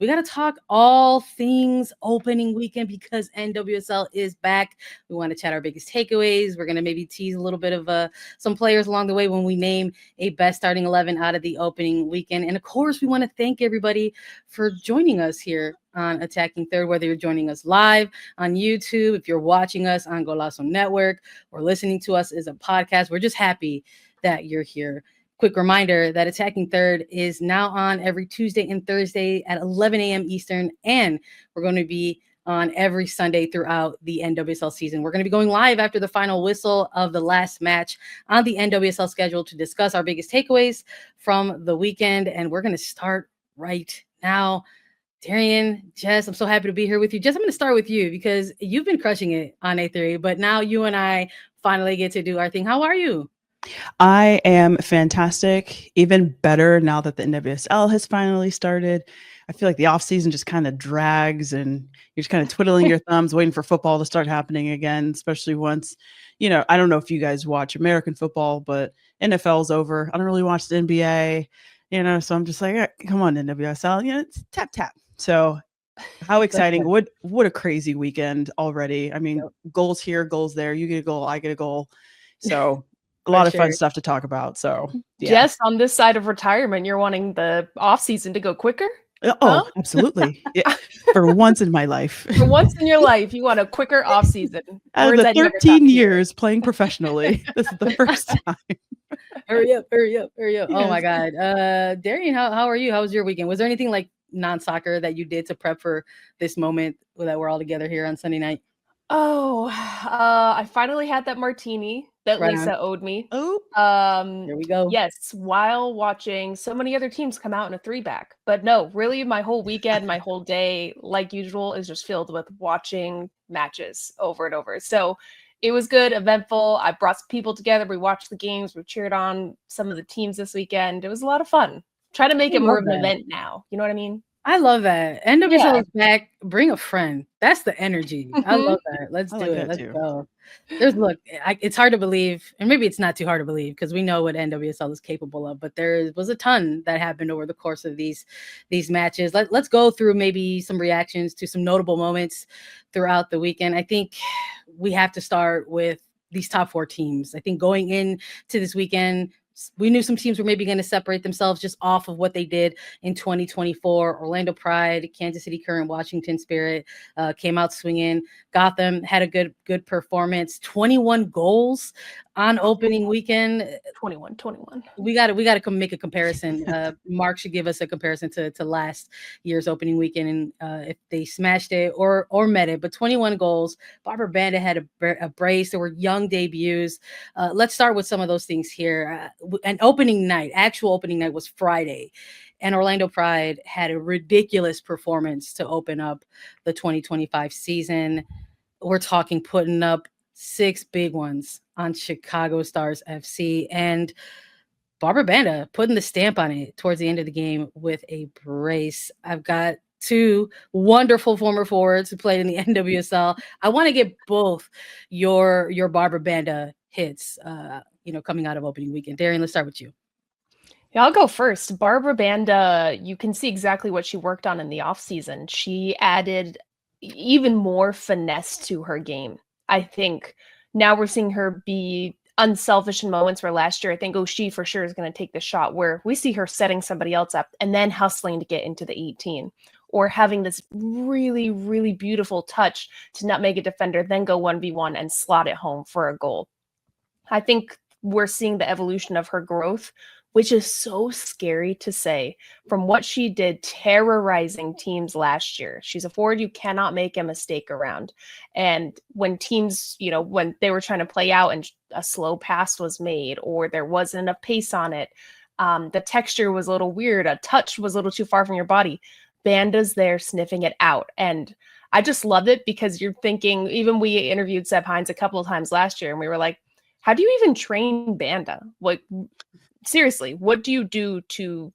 we got to talk all things opening weekend because NWSL is back. We want to chat our biggest takeaways. We're going to maybe tease a little bit of some players along the way when we name a best starting 11 out of the opening weekend. And of course, we want to thank everybody for joining us here on Attacking Third, whether you're joining us live on YouTube, if you're watching us on Golazo Network, or listening to us as a podcast. We're just happy that you're here. Quick reminder that Attacking Third is now on every Tuesday and Thursday at 11 a.m. Eastern, and we're going to be on every Sunday throughout the NWSL season. We're going to be going live after the final whistle of the last match on the NWSL schedule to discuss our biggest takeaways from the weekend, and we're going to start right now. Darian, Jess, I'm so happy to be here with you. Jess, I'm going to start with you because you've been crushing it on A3, but now you and I finally get to do our thing. How are you? I am fantastic, even better now that the NWSL has finally started. I feel like the off season just kind of drags and you're just kind of twiddling your thumbs, waiting for football to start happening again, especially once, I don't know if you guys watch American football, but NFL's over. I don't really watch the NBA, so I'm just like, come on, NWSL, it's tap, tap. So how exciting. What a crazy weekend already. I mean, goals here, goals there. You get a goal, I get a goal. So a lot of fun stuff to talk about. So yeah. Jess, on this side of retirement, you're wanting the off season to go quicker? Oh, absolutely. Yeah. For once in my life. For once in your life, you want a quicker off season. Out of the 13 years playing professionally, this is the first time. Hurry up. Yes. Oh my God. Darian, how are you? How was your weekend? Was there anything like non-soccer that you did to prep for this moment that we're all together here on Sunday night? Oh, I finally had that martini that Lisa owed me. Oh, there we go. Yes, while watching so many other teams come out in a 3-back. But no, really my whole weekend, my whole day, like usual, is just filled with watching matches over and over. So it was good, eventful. I brought some people together. We watched the games. We cheered on some of the teams this weekend. It was a lot of fun. Try to make it more of an event now. You know what I mean? I love that. NWSL is back. Bring a friend. That's the energy. I love that. Let's do it. Let's go. It's hard to believe, and maybe it's not too hard to believe because we know what NWSL is capable of, but there was a ton that happened over the course of these matches. Let's go through maybe some reactions to some notable moments throughout the weekend. I think we have to start with these top 4 teams. I think going into this weekend, we knew some teams were maybe going to separate themselves just off of what they did in 2024. Orlando Pride, Kansas City Current, Washington Spirit came out swinging. Gotham had a good performance. 21 goals on opening weekend. 21. We got to make a comparison. Mark should give us a comparison to last year's opening weekend and if they smashed it or met it. But 21 goals. Barbra Banda had a brace. There were young debuts. Let's start with some of those things here. An actual opening night was Friday. And Orlando Pride had a ridiculous performance to open up the 2025 season. We're talking putting up 6 big ones on Chicago Stars FC, and Barbra Banda putting the stamp on it towards the end of the game with a brace. I've got 2 wonderful former forwards who played in the NWSL. I want to get both your Barbra Banda hits, coming out of opening weekend. Darian, let's start with you. Yeah, I'll go first. Barbra Banda, you can see exactly what she worked on in the offseason. She added even more finesse to her game. I think now we're seeing her be unselfish in moments where last year I think she for sure is going to take the shot, where we see her setting somebody else up and then hustling to get into the 18, or having this really, really beautiful touch to not make a defender, then go 1v1 and slot it home for a goal. I think we're seeing the evolution of her growth, which is so scary to say, from what she did terrorizing teams last year. She's a forward you cannot make a mistake around. And when teams, when they were trying to play out and a slow pass was made or there wasn't enough pace on it, the texture was a little weird, a touch was a little too far from your body, Banda's there sniffing it out. And I just love it because you're thinking, even we interviewed Seb Hines a couple of times last year and we were like, how do you even train Banda? Like, seriously, what do you do to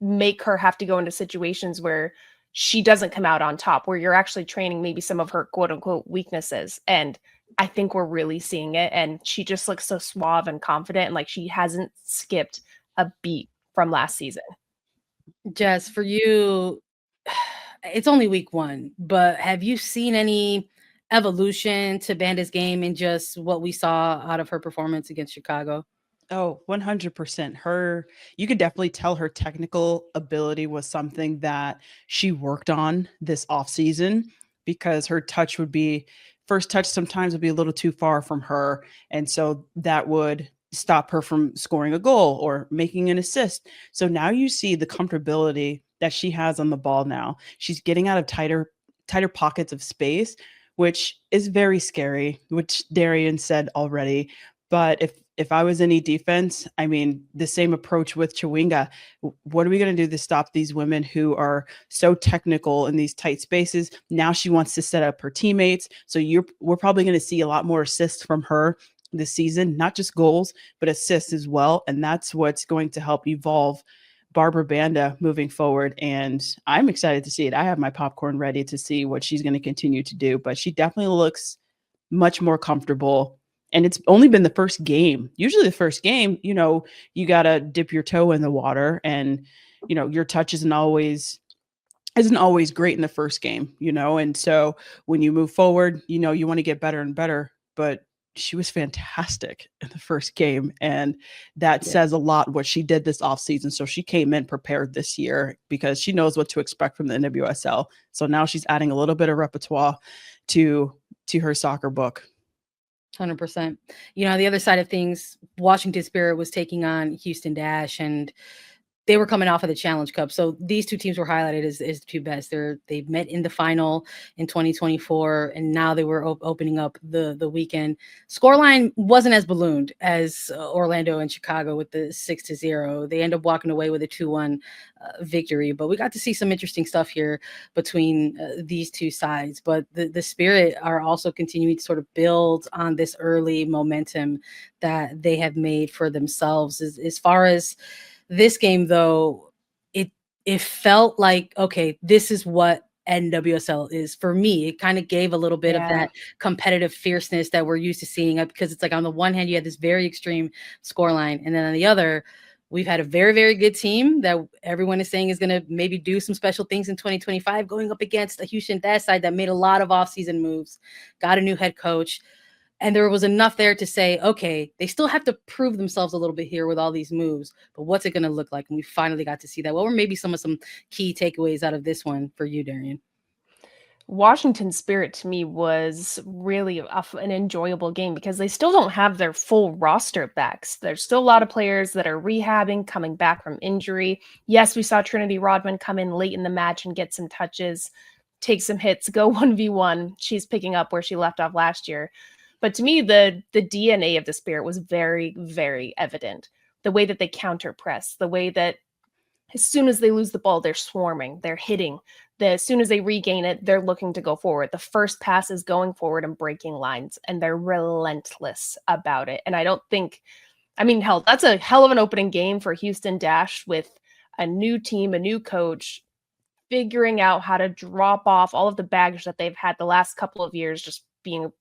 make her have to go into situations where she doesn't come out on top, where you're actually training maybe some of her quote unquote weaknesses? And I think we're really seeing it. And she just looks so suave and confident, and like she hasn't skipped a beat from last season. Jess, for you, it's only week 1, but have you seen any evolution to Banda's game in just what we saw out of her performance against Chicago? Oh, 100%. You could definitely tell her technical ability was something that she worked on this offseason because her touch would be first touch sometimes would be a little too far from her. And so that would stop her from scoring a goal or making an assist. So now you see the comfortability that she has on the ball now. She's getting out of tighter pockets of space, which is very scary, which Darian said already. But if I was any defense, I mean, the same approach with Chawinga. What are we going to do to stop these women who are so technical in these tight spaces? Now she wants to set up her teammates. So we're probably going to see a lot more assists from her this season, not just goals, but assists as well. And that's what's going to help evolve Barbra Banda moving forward. And I'm excited to see it. I have my popcorn ready to see what she's going to continue to do, but she definitely looks much more comfortable. And it's only been the first game. Usually the first game, you got to dip your toe in the water and, your touch isn't always great in the first game, And so when you move forward, you want to get better and better, but she was fantastic in the first game. And that says a lot what she did this offseason. So she came in prepared this year because she knows what to expect from the NWSL. So now she's adding a little bit of repertoire to her soccer book. 100%. The other side of things, Washington Spirit was taking on Houston Dash, and they were coming off of the Challenge Cup. So these two teams were highlighted as the two best. They met in the final in 2024, and now they were opening up the weekend. Scoreline wasn't as ballooned as Orlando and Chicago with the 6-0. They end up walking away with a 2-1 victory. But we got to see some interesting stuff here between these two sides. But the Spirit are also continuing to sort of build on this early momentum that they have made for themselves. As far as this game, though, it felt like, okay, this is what NWSL is for me. It kind of gave a little bit of that competitive fierceness that we're used to seeing, because it's like on the one hand, you had this very extreme scoreline, and then on the other, we've had a very, very good team that everyone is saying is going to maybe do some special things in 2025, going up against a Houston Dash side that made a lot of offseason moves, got a new head coach. And there was enough there to say, okay, they still have to prove themselves a little bit here with all these moves, but what's it going to look like? And we finally got to see that. What were maybe some key takeaways out of this one for you, Darian? Washington Spirit to me was really an enjoyable game because they still don't have their full roster backs. There's still a lot of players that are rehabbing, coming back from injury. Yes, we saw Trinity Rodman come in late in the match and get some touches, take some hits, go 1v1. She's picking up where she left off last year. But to me, the DNA of the Spirit was very, very evident. The way that they counter press, the way that as soon as they lose the ball, they're swarming, they're hitting. As soon as they regain it, they're looking to go forward. The first pass is going forward and breaking lines, and they're relentless about it. And I don't think, hell, that's a hell of an opening game for Houston Dash with a new team, a new coach, figuring out how to drop off all of the baggage that they've had the last couple of years, just being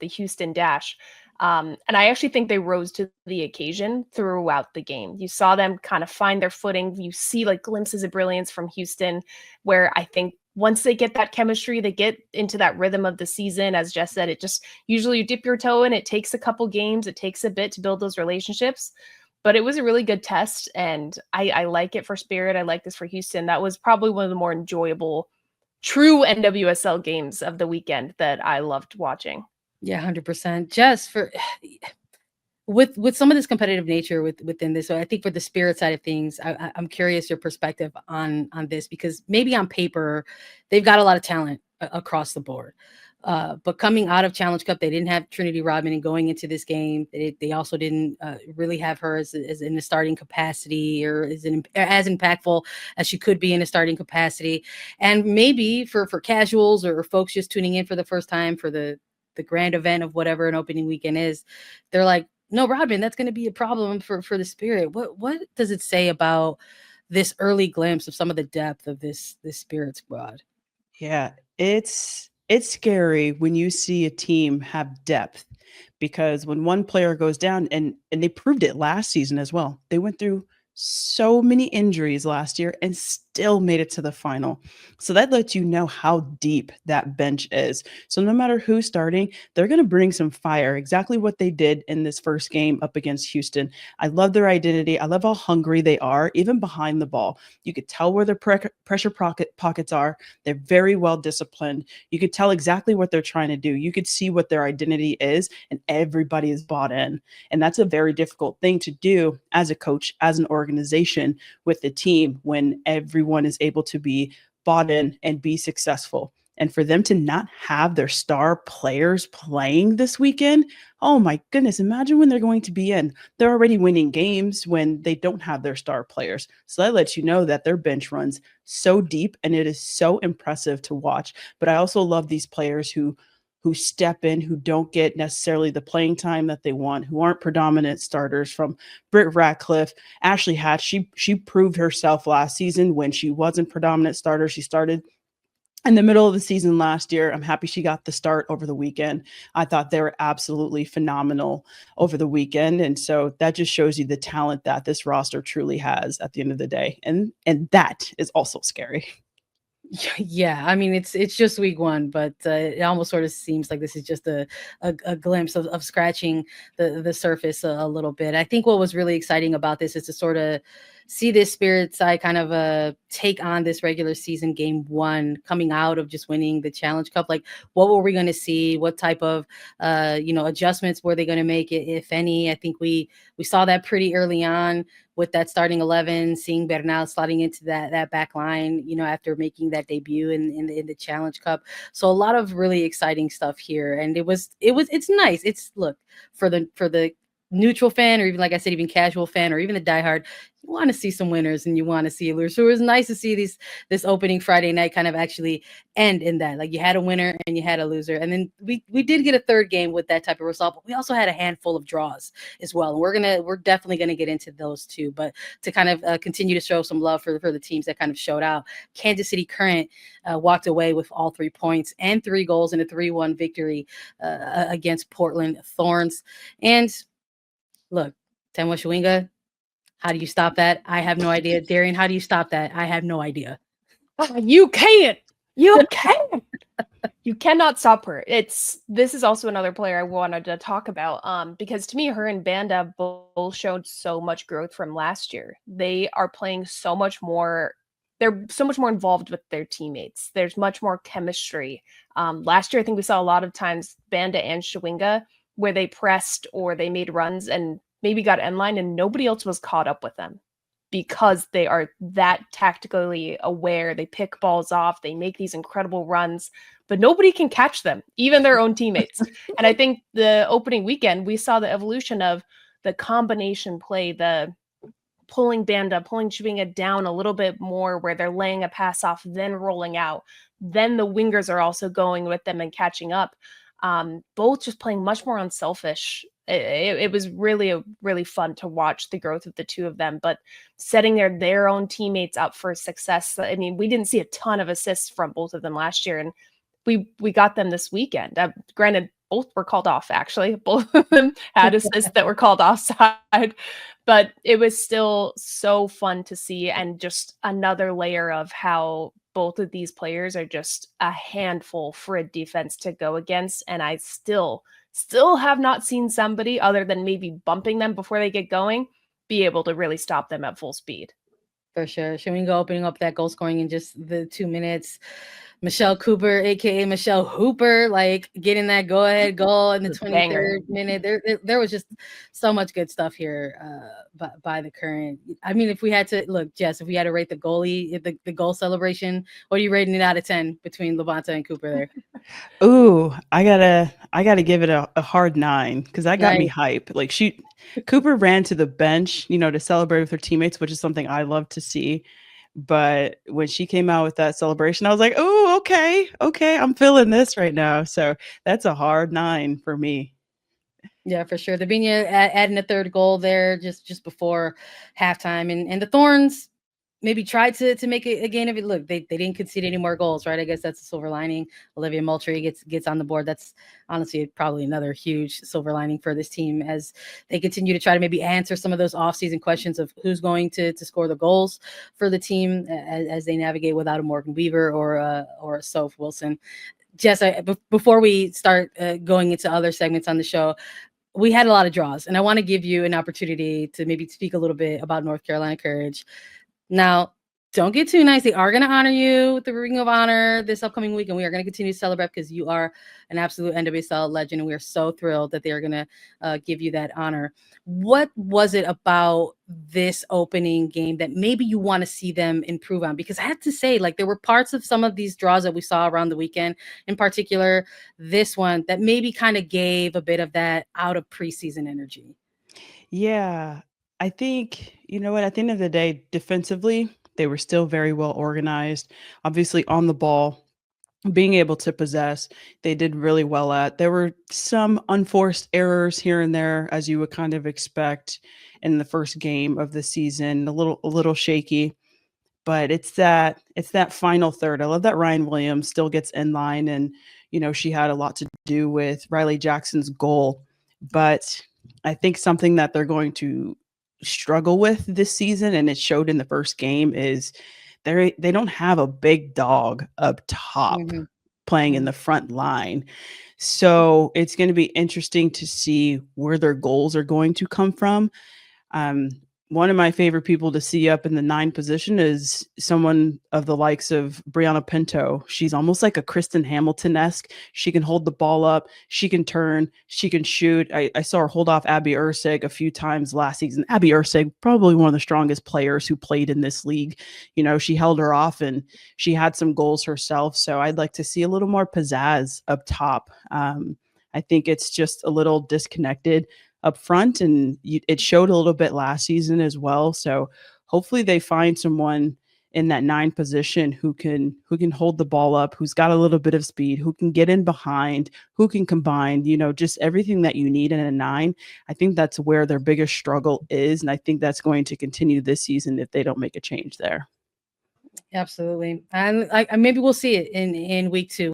the Houston Dash. And I actually think they rose to the occasion throughout the game. You saw them kind of find their footing. You see like glimpses of brilliance from Houston, where I think once they get that chemistry, they get into that rhythm of the season. As Jess said, it just usually you dip your toe in. It takes a couple games. It takes a bit to build those relationships. But it was a really good test, and I like it for Spirit. I like this for Houston. That was probably one of the more enjoyable, true NWSL games of the weekend that I loved watching. Yeah, 100%. Just with some of this competitive nature within this, so I think for the Spirit side of things, I'm curious your perspective on this, because maybe on paper they've got a lot of talent across the board, but coming out of Challenge Cup, they didn't have Trinity Rodman, and going into this game, they also didn't really have her as in a starting capacity, or as impactful as she could be in a starting capacity. And maybe for casuals or folks just tuning in for the first time for the grand event of whatever an opening weekend is, they're like, no, Rodman, that's going to be a problem for the Spirit. What does it say about this early glimpse of some of the depth of this Spirit squad? Yeah, it's scary when you see a team have depth, because when one player goes down, and they proved it last season as well. They went through so many injuries last year and still made it to the final. So that lets you know how deep that bench is. So no matter who's starting, they're going to bring some fire, exactly what they did in this first game up against Houston. I love their identity. I love how hungry they are, even behind the ball. You could tell where their pressure pockets are. They're very well disciplined. You could tell exactly what they're trying to do. You could see what their identity is, and everybody is bought in. And that's a very difficult thing to do as a coach, as an organization with the team, when everyone is able to be bought in and be successful. And for them to not have their star players playing this weekend, oh my goodness, imagine when they're going to be in. They're already winning games when they don't have their star players. So that lets you know that their bench runs so deep, and it is so impressive to watch. But I also love these players who step in, who don't get necessarily the playing time that they want, who aren't predominant starters, from Britt Ratcliffe, Ashley Hatch. She proved herself last season when she wasn't predominant starter. She started in the middle of the season last year. I'm happy she got the start over the weekend. I thought they were absolutely phenomenal over the weekend. And so that just shows you the talent that this roster truly has at the end of the day. And that is also scary. Yeah, I mean, it's just week one, but it almost sort of seems like this is just a glimpse of scratching the surface a little bit. I think what was really exciting about this is to sort of see this Spirit side kind of take on this regular season game one, coming out of just winning the Challenge Cup. Like, what were we going to see? What type of adjustments were they going to make, if any? I think we saw that pretty early on with that starting 11, seeing Bernal slotting into that back line, after making that debut in the Challenge Cup. So a lot of really exciting stuff here. And it's nice. It's, look, for the neutral fan, or even, like I said, even casual fan, or even the diehard, you want to see some winners and you want to see a loser. So it was nice to see this opening Friday night kind of actually end in that. Like, you had a winner and you had a loser. And then we did get a third game with that type of result, but we also had a handful of draws as well. And we're definitely going to get into those too. But to kind of continue to show some love for the teams that kind of showed out, Kansas City Current walked away with all 3 points and 3 goals in a 3-1 victory against Portland Thorns. And look, Temwa Chawinga, how do you stop that? I have no idea. Darian, how do you stop that? I have no idea. You can't. You can't. You cannot stop her. This is also another player I wanted to talk about, because to me, her and Banda both showed so much growth from last year. They are playing so much more. They're so much more involved with their teammates. There's much more chemistry. Last year, I think we saw a lot of times Banda and Chawinga where they pressed or they made runs and maybe got end line, and nobody else was caught up with them because they are that tactically aware. They pick balls off, they make these incredible runs, but nobody can catch them, even their own teammates. And I think the opening weekend, we saw the evolution of the combination play, the pulling Banda, pulling Chawinga down a little bit more where they're laying a pass off, then rolling out. Then the wingers are also going with them and catching up. Both just playing much more unselfish. It was really fun to watch the growth of the two of them, but setting their own teammates up for success. I mean, we didn't see a ton of assists from both of them last year, and we got them this weekend. Granted, both were called off, actually. Both of them had assists that were called offside, but it was still so fun to see, and just another layer of how both of these players are just a handful for a defense to go against. And I still have not seen somebody, other than maybe bumping them before they get going, be able to really stop them at full speed. For sure. Chawinga opening up that goal scoring in just the 2 minutes. Michelle Cooper, aka Michelle Hooper, like getting that go-ahead goal in the 23rd minute. There was just so much good stuff here by the Current. I mean, if we had to look, Jess, if we had to rate the goalie, the goal celebration, what are you rating it out of 10 between Levanta and Cooper there? Ooh, I gotta give it a hard 9, because that got me hype. Like, Cooper ran to the bench, to celebrate with her teammates, which is something I love to see. But when she came out with that celebration, I was like, oh, okay, I'm feeling this right now. So that's a hard 9 for me. Yeah, for sure. Davinia adding a third goal there just before halftime. And the Thorns, maybe tried to make a gain of it. Look, they didn't concede any more goals, right? I guess that's a silver lining. Olivia Moultrie gets on the board. That's honestly probably another huge silver lining for this team as they continue to try to maybe answer some of those offseason questions of who's going to score the goals for the team as they navigate without a Morgan Weaver or a Soph Wilson. Jess, before we start going into other segments on the show, we had a lot of draws, and I want to give you an opportunity to maybe speak a little bit about North Carolina Courage. Now, don't get too nice. They are going to honor you with the Ring of Honor this upcoming week, and we are going to continue to celebrate because you are an absolute NWSL legend, and we are so thrilled that they are going to give you that honor. What was it about this opening game that maybe you want to see them improve on? Because I have to say, like, there were parts of some of these draws that we saw around the weekend, in particular this one, that maybe kind of gave a bit of that out of preseason energy. Yeah, I think, you know what, at the end of the day, defensively, they were still very well organized. Obviously, on the ball, being able to possess, they did really well at. There were some unforced errors here and there, as you would kind of expect in the first game of the season, a little shaky. But it's that final third. I love that Ryan Williams still gets in line, and she had a lot to do with Riley Jackson's goal. But I think something that they're going to struggle with this season, and it showed in the first game, is they don't have a big dog up top playing in the front line. So it's going to be interesting to see where their goals are going to come from. One of my favorite people to see up in the 9 position is someone of the likes of Brianna Pinto. She's almost like a Kristen Hamilton-esque. She can hold the ball up. She can turn. She can shoot. I saw her hold off Abby Ursig a few times last season. Abby Ursig, probably one of the strongest players who played in this league. She held her off, and she had some goals herself. So I'd like to see a little more pizzazz up top. I think it's just a little disconnected up front, and it showed a little bit last season as well. So hopefully they find someone in that 9 position who can hold the ball up, who's got a little bit of speed, who can get in behind, who can combine, just everything that you need in a 9. I think that's where their biggest struggle is, and I think that's going to continue this season if they don't make a change there. Absolutely. And maybe we'll see it in week 2.